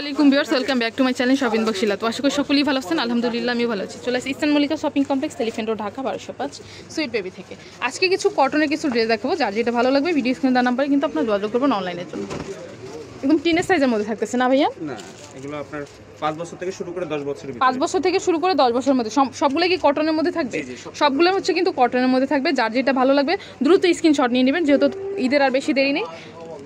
আসসালামাইকুম viewers, welcome back to my channel shopping বক্সিলা। তো আশা করি সকলেই ভালো আছেন, আলহামদুলিল্লাহ আমিও ভালো আছি। চলে আসি eastern Mallika shopping complex, elephant road, Dhaka 1205, sweet baby থেকে। আজকে কিছু কটনের কিছু ড্রেস দেখাবো, যার যেটা ভালো লাগবে ভিডিও স্ক্রিনে দেওয়া নাম্বারে কিন্তু আপনার যোগাযোগ করবেন অনলাইনের জন্য। একদম টিনের সাইজের মধ্যে থাকতেছে না ভাইয়া? না, এগুলো আপনার 5 বছর থেকে শুরু করে 10 বছরের ভিতরে। 5 বছর থেকে শুরু করে 10 বছরের মধ্যে সবগুলো কি কটনের মধ্যে থাকবে? সবগুলো হচ্ছে কিন্তু কটনের মধ্যে থাকবে। যার যেটা ভালো লাগবে দ্রুত স্ক্রিনশট নিয়ে নেবেন, যেহেতু ঈদের আর বেশি দেরি নেই,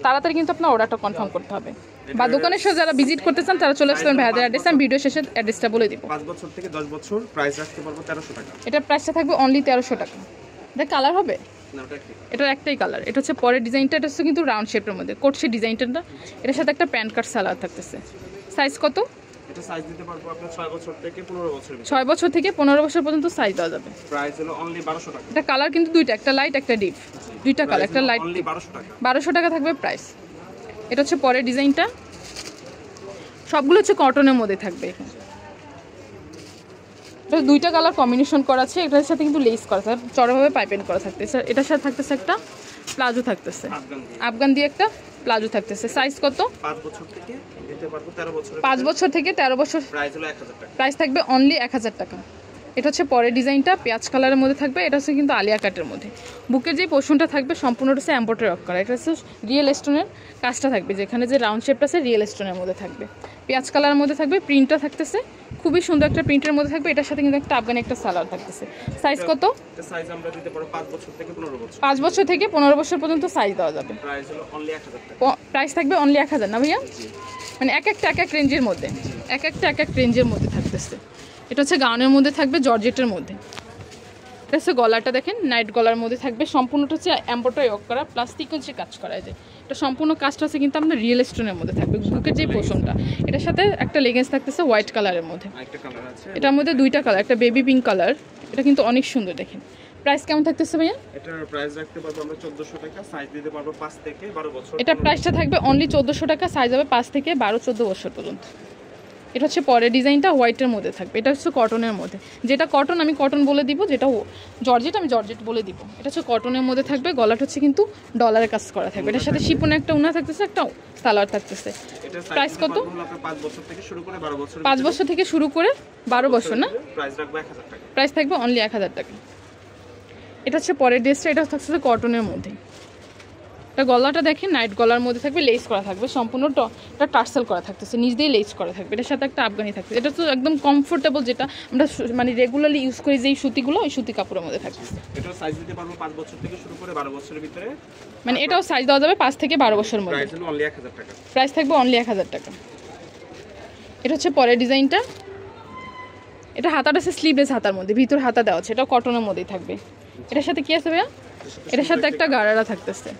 তাড়াতাড়ি কিন্তু আপনার অর্ডারটা কনফার্ম করতে হবে। বা দোকানের সাথে যারা ভিজিট করতে চান তারা চলে আসবেন ভাইয়াদের অ্যাড্রেস, আমি ভিডিও শেষে অ্যাড্রেসটা বলে দিব। 5 বছর থেকে 10 বছর প্রাইস রাখতে পারবো 1300 টাকা। এটার প্রাইসটা থাকবে অনলি 1300 টাকা। এটা কালার হবে, এটার একটাই কালার। এটা হচ্ছে পরের ডিজাইনটা, এটা হচ্ছে কিন্তু রাউন্ড শেপের মধ্যে কোটসে ডিজাইনটা। এটার সাথে একটা প্যান্ট কাট সালোয়ার থাকতেছে। সাইজ কত? এটা সাইজ দিতে পারবো আপনার 6 বছর থেকে 15 বছর। 6 বছর থেকে 15 বছর পর্যন্ত সাইজ দেওয়া যাবে। প্রাইস হলো অনলি 1200 টাকা। এটা কালার কিন্তু দুইটা, একটা লাইট একটা ডিপ, দুইটা কালার, একটা লাইট। অনলি 1200 টাকা। 1200 টাকা থাকবে প্রাইস। এটা হচ্ছে পরের ডিজাইনটা, সবগুলো হচ্ছে কটনের মধ্যে থাকবে। এখানে এটা দুইটা কালার কম্বিনেশন করা আছে, এটার সাথে কিন্তু লেস করা আছে, চড়াভাবে পাইপিং করা থাকতেছে। এটার সাথে থাকতেছে একটা প্লাজো থাকতেছে, আফগান দিয়ে একটা প্লাজো থাকতেছে। সাইজ কত? 5 বছর থেকে দিতে পারবো 13 বছর। 5 বছর থেকে 13 বছর। প্রাইস হলো 1000 টাকা। প্রাইস থাকবে অনলি 1000 টাকা। এটা হচ্ছে পরের ডিজাইনটা, পেঁয়াজ কালারের মধ্যে থাকবে। এটা হচ্ছে কিন্তু আলিয়া কাটের মধ্যে। বুকের যে পোর্শনটা থাকবে সম্পূর্ণটা হচ্ছে এমব্রয়ডারি ওয়ার্ক করা। এটা হচ্ছে রিয়েল স্টোনের কাজটা থাকবে, যেখানে যে রাউন্ড শেপটা আছে রিয়েল স্টোনের মধ্যে থাকবে। পেঁয়াজ কালারের মধ্যে থাকবে, প্রিন্টটা থাকতেছে খুবই সুন্দর একটা প্রিন্টের মধ্যে থাকবে। এটার সাথে কিন্তু একটা আফগানি একটা সালোয়ার থাকতেছে। সাইজ কত? এটা সাইজ আমরা দিতে পারবো 5 বছর থেকে 15 বছর। 5 বছর থেকে 15 বছর পর্যন্ত সাইজ দেওয়া যাবে। প্রাইস হলো অনলি 1000 টাকা। প্রাইস থাকবে অনলি 1000 না ভাইয়া? মানে এক এক রেঞ্জের মধ্যে, এক এক রেঞ্জের মধ্যে থাকতেছে। এটা হচ্ছে গাউনের মধ্যে থাকবে, জর্জেটের মধ্যে। এটা হচ্ছে গলাটা দেখেন, নাইট গলার মধ্যে থাকবে। সম্পূর্ণটা হচ্ছে এমব্রয়ডারি ওয়ার্ক করা, প্লাস সিকোয়েন্সে কাজ করা যায়। এটা সম্পূর্ণ কাজটা হচ্ছে কিন্তু আপনার রিয়েল স্টোনের মধ্যে থাকবে। বুকের যে পোর্শনটা, এটার সাথে একটা লেগিংস থাকতেছে হোয়াইট কালারের মধ্যে। একটা কালার আছে, এটার মধ্যে দুইটা কালার, একটা বেবি পিঙ্ক কালার। এটা কিন্তু অনেক সুন্দর দেখেন। প্রাইস কেমন থাকতেছে ভাইয়া? এটার প্রাইস রাখতে পারবো আমরা 1400 টাকা। সাইজ দিতে পারবো 5 থেকে 12 বছর। এটা প্রাইসটা থাকবে অনলি 1400 টাকা। সাইজ হবে 5 থেকে 12-14 বছর পর্যন্ত। এটা হচ্ছে পরের ডিজাইনটা, হোয়াইটের মধ্যে থাকবে। এটা হচ্ছে কটনের মধ্যে, যেটা কটন আমি কটন বলে দিব, যেটা জর্জেট আমি জর্জেট বলে দিব। এটা হচ্ছে কটনের মধ্যে থাকবে। গলাটা হচ্ছে কিন্তু ডলারের কাজ করা থাকবে। এটার সাথে শিপনে একটা উনা থাকতেছে, একটা সালোয়ার থাকতেছে। প্রাইস কত? 5 বছর থেকে শুরু করে 12 বছর। 5 বছর থেকে শুরু করে 12 বছর না? প্রাইস রাখবো 1000 টাকা। প্রাইস থাকবে অনলি 1000 টাকা। এটা হচ্ছে পরের ড্রেসটা, এটা থাকছে কটনের মধ্যে। এটা গলাটা দেখেন, নাইট গলার মধ্যে থাকবে, লেস করা থাকবে, সম্পূর্ণ এটা টার্সেল করা থাকতেছে, নিচ দিয়ে লেস করা থাকবে। এটার সাথে একটা আফগানি থাকবে। এটা তো একদম কমফোর্টেবল, যেটা আমরা মানে রেগুলারলি ইউজ করি যেই সুতিগুলো, ওই সুতি কাপড়ের মধ্যে থাকতেছে। এটাও সাইজ দিতে পারবো 5 বছর থেকে শুরু করে 12 বছরের ভিতরে। মানে এটাও সাইজ দেওয়া যাবে 5 থেকে 12 বছরের মধ্যে। প্রাইস হলো অনলি 1000 টাকা। প্রাইস থাকবে অনলি 1000 টাকা। এটা হচ্ছে পরের ডিজাইনটা। এটা হাতাটা আছে স্লিভলেস হাতার মধ্যে, ভিতর হাতা দেওয়া আছে। এটাও কটনের মধ্যেই থাকবে। এটার সাথে কি আছে ভাইয়া? এটার সাথে একটা গারারা থাকতেছে।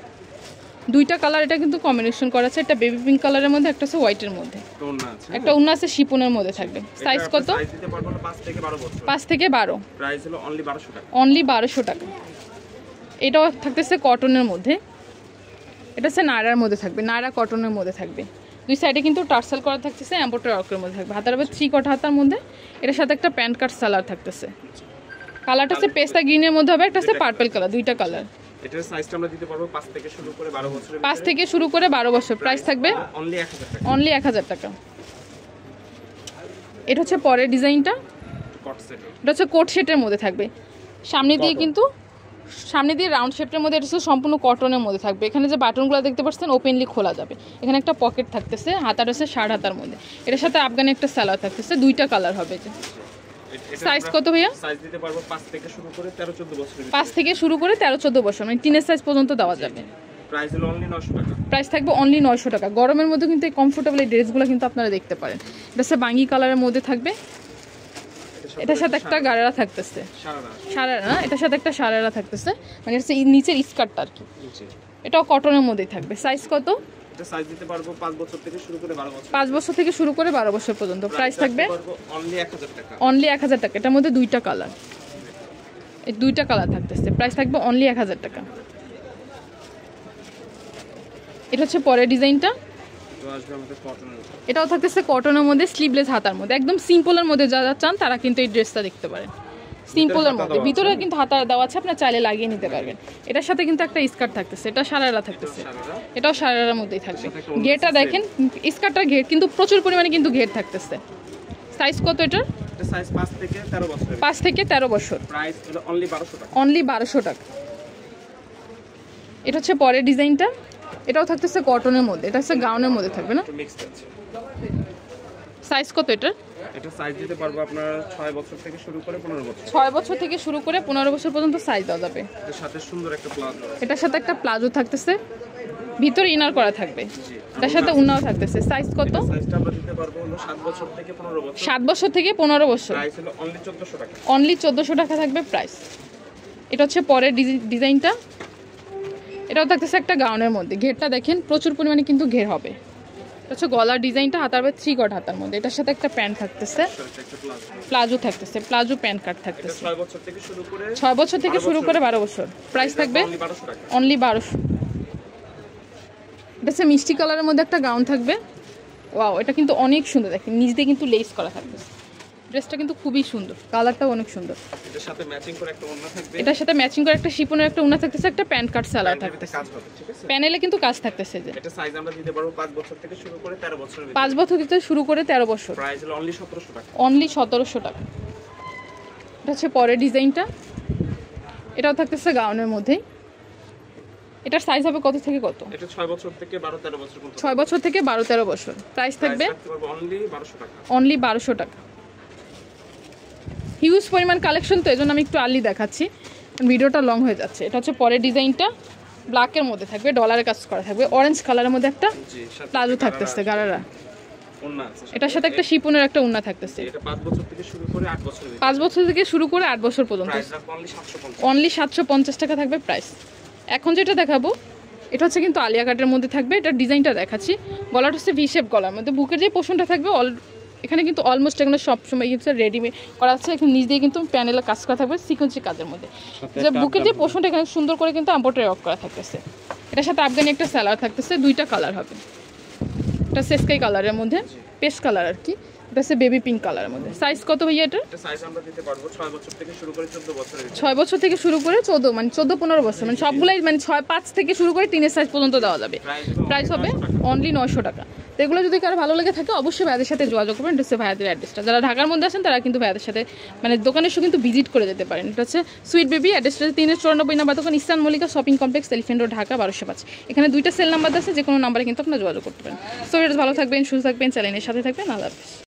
দুইটা কালার এটা কিন্তু কম্বিনেশন করা আছে, একটা বেবি পিঙ্ক কালারের মধ্যে, একটা আছে হোয়াইটের মধ্যে, একটা উন্না আছে শিপনের মধ্যে থাকবে। সাইজ কত? সাইজ দিতে পারবো 5 থেকে 12 বছর। 5 থেকে 12। প্রাইস হলো অনলি 1200 টাকা। অনলি 1200 টাকা। এটাও থাকতেছে কটনের মধ্যে। এটা হচ্ছে নায়রার মধ্যে থাকবে, নায়রা কটনের মধ্যে থাকবে। দুই সাইডে কিন্তু টার্সেল করা থাকতেছে, এমব্রয়ডারি ওয়ার্কের মধ্যে থাকবে। হাতার হবে 3 কট হাতার মধ্যে। এটার সাথে একটা প্যান্ট কাট সালোয়ার থাকতেছে। কালারটা হচ্ছে পেস্তা গ্রিনের মধ্যে হবে, একটা হচ্ছে পার্পল কালার, দুইটা কালার। এটার সাইজটা আমরা দিতে পারবো 5 থেকে শুরু করে 12 বছর। 5 থেকে শুরু করে 12 বছর। প্রাইস থাকবে অনলি 1000 টাকা। অনলি 1000 টাকা। এটা হচ্ছে পরের ডিজাইনটা, কট সেট। এটা হচ্ছে কোট সেটের মধ্যে থাকবে। সামনে দিয়ে কিন্তু সামনে দিয়ে রাউন্ড শেপের মধ্যে, এটা হচ্ছে সম্পূর্ণ কটনের মধ্যে থাকবে। এখানে যে বাটনগুলো দেখতে পাচ্ছেন ওপেনলি খোলা যাবে। এখানে একটা পকেট থাকতেছে, হাতার হচ্ছে 6 হাতার মধ্যে। এটার সাথে আফগানি একটা সালোয়ার থাকতেছে, দুইটা কালার হবে। যে সাইজ কত ভাইয়া? সাইজ দিতে পারবো 5 থেকে শুরু করে 13-14 বছর। 5 থেকে শুরু করে 13-14 বছর, মানে টিনের সাইজ পর্যন্ত দেওয়া যাবে। প্রাইস হলো অনলি 900 টাকা। প্রাইস থাকবে অনলি 900 টাকা। গরমের মধ্যে কিন্তু এই কমফোর্টেবল এই ড্রেসগুলো কিন্তু আপনারা দেখতে পারেন। এটা হচ্ছে বাঙ্গি কালারের মধ্যে থাকবে। এটার সাথে একটা গারারা থাকতেছে, সারারা না, এটার সাথে একটা সারারা থাকতেছে, মানে হচ্ছে নিচের স্কার্টটা আর কি। এটাও কটনের মধ্যেই থাকবে। সাইজ কত? এটা সাইজ দিতে পারবো 5 বছর থেকে শুরু করে 12 বছর। 5 বছর থেকে শুরু করে 12 বছর পর্যন্ত। প্রাইস থাকবে অনলি 1000 টাকা। অনলি 1000 টাকা। এটার মধ্যে দুইটা কালার, এই দুইটা কালার থাকতেছে। প্রাইস থাকবে অনলি 1000 টাকা। এটা হচ্ছে পরের ডিজাইনটা, এটাও থাকতেছে কটনের মধ্যে, স্লিভলেস হাতার মধ্যে, একদম সিম্পলের মধ্যে যারা চান তারা কিন্তু এই ড্রেসটা দেখতে পারেন। সিম্পলের মধ্যে, ভিতরে কিন্তু হাতা দেওয়া আছে, আপনার চাইলে লাগিয়ে নিতে পারবেন। এটার সাথে কিন্তু একটা স্কার্ট থাকতেছে, এটা সারারা থাকতেছে, এটাও সারারার মধ্যেই থাকবে। ঘেরটা দেখেন, স্কার্টটার ঘের কিন্তু প্রচুর পরিমাণে কিন্তু ঘের থাকতেছে। সাইজ কত এটার? এটা সাইজ 5 থেকে 13 বছর। 5 থেকে 13 বছর। প্রাইস হলো অনলি 1200 টাকা। অনলি 1200 টাকা। এটা হচ্ছে পরের ডিজাইনটা, এটাও থাকতেছে কটনের মধ্যে, এটা হচ্ছে গাউনের মধ্যে থাকবে না? মিক্সড আছে। সাইজ কত এটার? এটা সাইজ দিতে পারবো আপনার 6 বছর থেকে শুরু করে 15 বছর। 6 বছর থেকে শুরু করে 15 বছর পর্যন্ত সাইজ দেওয়া যাবে। এর সাথে সুন্দর একটা প্লাজো আছে। এটার সাথে একটা প্লাজো থাকতেছে, ভিতরে ইনার করা থাকবে, এটার সাথে উন্নাও থাকতেছে। সাইজ কত? সাইজটা আমরা দিতে পারবো হলো 7 বছর থেকে 15 বছর। 7 বছর থেকে 15 বছর। প্রাইস হলো অনলি 1400 টাকা। অনলি 1400 টাকা থাকবে প্রাইস। এটা হচ্ছে পরের ডিজাইনটা, এটাও থাকতেছে একটা গাউনের মধ্যে। ঘেরটা দেখেন, প্রচুর পরিমাণে কিন্তু ঘের হবে। এটা হচ্ছে গলার ডিজাইনটা, হাতার বাই 3 কট হাতার মধ্যে। এটার সাথে একটা প্যান্ট থাকতেছে, প্লাজো থাকতেছে, প্লাজো প্যান্ট কাট থাকতেছে। 6 বছর থেকে শুরু করে 6 বছর থেকে শুরু করে 12 বছর। প্রাইস থাকবে অনলি 1200 টাকা। অনলি 1200। এটা হচ্ছে মিষ্টি কালারের মধ্যে একটা গাউন থাকবে। ওয়াও, এটা কিন্তু অনেক সুন্দর, দেখেন নিচ দিয়ে কিন্তু লেস করা থাকবে। ড্রেসটা কিন্তু খুবই সুন্দর, কালারটাও অনেক সুন্দর। এটার সাথে ম্যাচিং করে একটা ওড়না থাকবে। এটার সাথে ম্যাচিং করে একটা শিপনের একটা উন্না থাকতেছে, একটা প্যান্ট কাট সালোয়ার থাকতেছে। কাজ হবে, ঠিক আছে? প্যানেলে কিন্তু কাজ থাকতেছে। যে এটা সাইজ আমরা দিতে পারবো 5 বছর থেকে শুরু করে 13 বছরের ভিতরে। 5 বছর থেকে শুরু করে 13 বছর। প্রাইস হলো অনলি 1700 টাকা। অনলি 1700 টাকা। এটা হচ্ছে পরের ডিজাইনটা, এটাও থাকতেছে গাউনের মধ্যেই। এটার সাইজ হবে কত থেকে কত? এটা 6 বছর থেকে 12-13 বছর পর্যন্ত। 6 বছর থেকে 12-13 বছর। প্রাইস থাকবে অনলি 1200 টাকা। অনলি 1200 টাকা। হিউজ পরিমাণ কালেকশন, তো এজন্য আমি একটু আর্লি দেখাচ্ছি, ভিডিওটা লং হয়ে যাচ্ছে। এটা হচ্ছে পরের ডিজাইনটা, ব্ল্যাকের মধ্যে থাকবে, ডলারের কাজ করা থাকবে, অরেঞ্জ কালারের মধ্যে একটা প্লাজো থাকতেছে, গারারা। ওড়না আছে। এটার সাথে একটা শিপনের একটা উন্না থাকতেছে। এটা 5 বছর থেকে শুরু করে 8 বছর। 5 বছর থেকে শুরু করে 8 বছর পর্যন্ত। প্রাইস রাখবো অনলি 750। অনলি 750 টাকা থাকবে প্রাইস। এখন যেটা দেখাবো, এটা হচ্ছে কিন্তু আলিয়া কাটের মধ্যে থাকবে। এটার ডিজাইনটা দেখাচ্ছি। গলাটা হচ্ছে ভি শেপ গলার মধ্যে, বুকের যে পোর্শনটা থাকবে এখানে কিন্তু অলমোস্ট এখানে সবসময় কিন্তু রেডিমেড করা আছে। এখানে নিচ দিয়ে কিন্তু প্যানেলে কাজ করা থাকবে সিকোয়েন্সি কাজের মধ্যে। যে বুকের যে পোর্শনটা এখানে সুন্দর করে কিন্তু এমব্রয়ডারি ওয়ার্ক করা থাকতেছে। এটার সাথে আফগানি একটা সালোয়ার থাকতেছে, 2টা কালার হবে। এটা সেস্কাই কালারের মধ্যে, পেস্ট কালার আর কি। এটা হচ্ছে বেবি পিঙ্ক কালারের মধ্যে। সাইজ কত ভাইয়া এটা? এটা সাইজ আমরা দিতে পারবো 6 বছর থেকে শুরু করে 14 বছরের। 6 বছর থেকে শুরু করে 14, মানে 14-15 বছর, মানে সবগুলাই, মানে 6-5 থেকে শুরু করে 3 সাইজ পর্যন্ত দেওয়া যাবে। প্রাইস হবে অনলি 900 টাকা। তো এগুলো যদি কারো ভালো লেগে থাকে অবশ্যই ভাইয়াদের সাথে যোগাযোগ করবেন। এটা হচ্ছে ভাইয়াদের অ্যাড্রেসটা। যারা ঢাকার মধ্যে আছেন তারা কিন্তু ভাইয়াদের সাথে মানে দোকানের সাথে কিন্তু ভিজিট করে যেতে পারেন। এটা হচ্ছে সুইট বেবি, অ্যাড্রেসটা 394 নাম্বার দোকান, eastern Mallika shopping complex, elephant road, Dhaka 1205। এখানে 2টা সেল নাম্বার আছে, যে কোনো নাম্বারে কিন্তু আপনারা যোগাযোগ করতে পারেন। সো এটা ভালো থাকবেন, সুস্থ থাকবেন, চ্যানেলের সাথে থাকবেন। আল্লাহ হাফেজ।